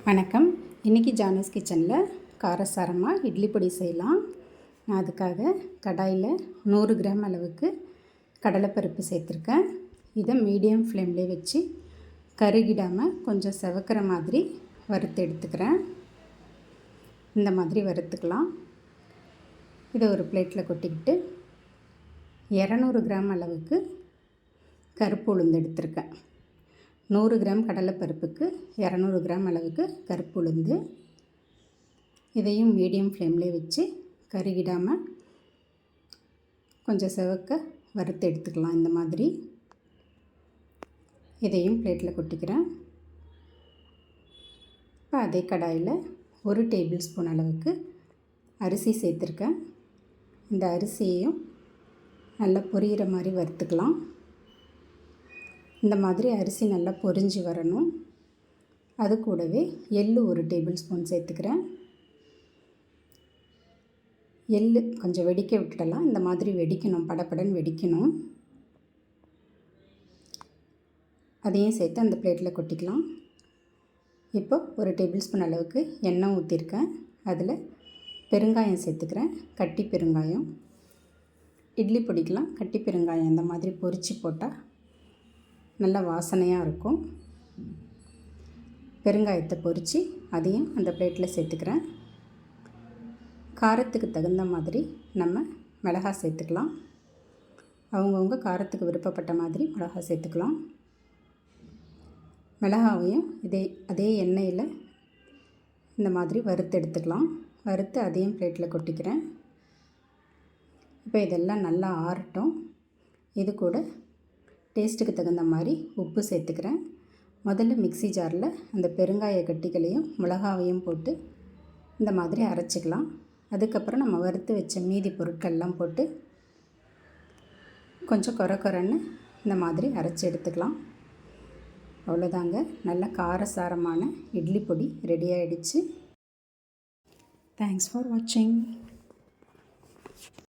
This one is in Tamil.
வணக்கம். இன்றைக்கி ஜானஸ் கிச்சனில் காரசாரமாக இட்லி பொடி செய்யலாம். நான் அதுக்காக கடாயில் 100 கிராம் அளவுக்கு கடலைப்பருப்பு சேர்த்துருக்கேன். இதை மீடியம் ஃப்ளேம்லேயே வச்சு கருகிடாமல் கொஞ்சம் செவக்கிற மாதிரி வறுத்து எடுத்துக்கிறேன். இந்த மாதிரி வறுத்துக்கலாம். இதை ஒரு பிளேட்டில் கொட்டிக்கிட்டு 200 கிராம் அளவுக்கு கருப்பு உளுந்து எடுத்திருக்கேன். 100 கிராம் கடலைப்பருப்புக்கு 200 கிராம் அளவுக்கு கருப்பு உளுந்து. இதையும் மீடியம் ஃப்ளேம்லேயே வச்சு கருகிடாமல் கொஞ்சம் செவக்க வறுத்து எடுத்துக்கலாம். இந்த மாதிரி இதையும் பிளேட்டில் கொட்டிக்கிறேன். இப்போ அதே கடாயில் 1 டேபிள் ஸ்பூன் அளவுக்கு அரிசி சேர்த்துருக்கேன். இந்த அரிசியையும் நல்லா பொரியிற மாதிரி வறுத்துக்கலாம். இந்த மாதிரி அரிசி நல்லா பொரிஞ்சு வரணும். அது கூடவே எள்ளு 1 டேபிள் ஸ்பூன் சேர்த்துக்கிறேன். எள்ளு கொஞ்சம் வெடிக்க விட்டுடலாம். இந்த மாதிரி வெடிக்கணும், படப்படன்னு வெடிக்கணும். அதையும் சேர்த்து அந்த பிளேட்டில் கொட்டிக்கலாம். இப்போ 1 டேபிள் ஸ்பூன் அளவுக்கு எண்ணெய் ஊற்றிருக்கேன். அதில் பெருங்காயம் சேர்த்துக்கிறேன். கட்டி பெருங்காயம். இட்லி பொடிக்கலாம் கட்டி பெருங்காயம் இந்த மாதிரி பொரித்து போட்டால் நல்ல வாசனையாக இருக்கும். பெருங்காயத்தை பொரித்து அதையும் அந்த பிளேட்டில் சேர்த்துக்கிறேன். காரத்துக்கு தகுந்த மாதிரி நம்ம மிளகாய் சேர்த்துக்கலாம். அவங்கவுங்க காரத்துக்கு விருப்பப்பட்ட மாதிரி மிளகாய் சேர்த்துக்கலாம். மிளகாவையும் அதே எண்ணெயில் இந்த மாதிரி வறுத்து எடுத்துக்கலாம். வறுத்து அதையும் பிளேட்டில் கொட்டிக்கிறேன். இப்போ இதெல்லாம் நல்லா ஆறட்டும். இது கூட டேஸ்ட்டுக்கு தகுந்த மாதிரி உப்பு சேர்த்துக்கிறேன். முதல்ல மிக்ஸி ஜாரில் அந்த பெருங்காய கட்டிகளையும் மிளகாவையும் போட்டு இந்த மாதிரி அரைச்சிக்கலாம். அதுக்கப்புறம் நம்ம வறுத்து வச்ச மீதி பொருட்கள்லாம் போட்டு கொஞ்சம் கொரன்னு இந்த மாதிரி அரைச்சி எடுத்துக்கலாம். அவ்வளோதாங்க, நல்ல காரசாரமான இட்லி பொடி ரெடி ஆகிடுச்சு. தேங்க்ஸ் ஃபார் வாட்சிங்.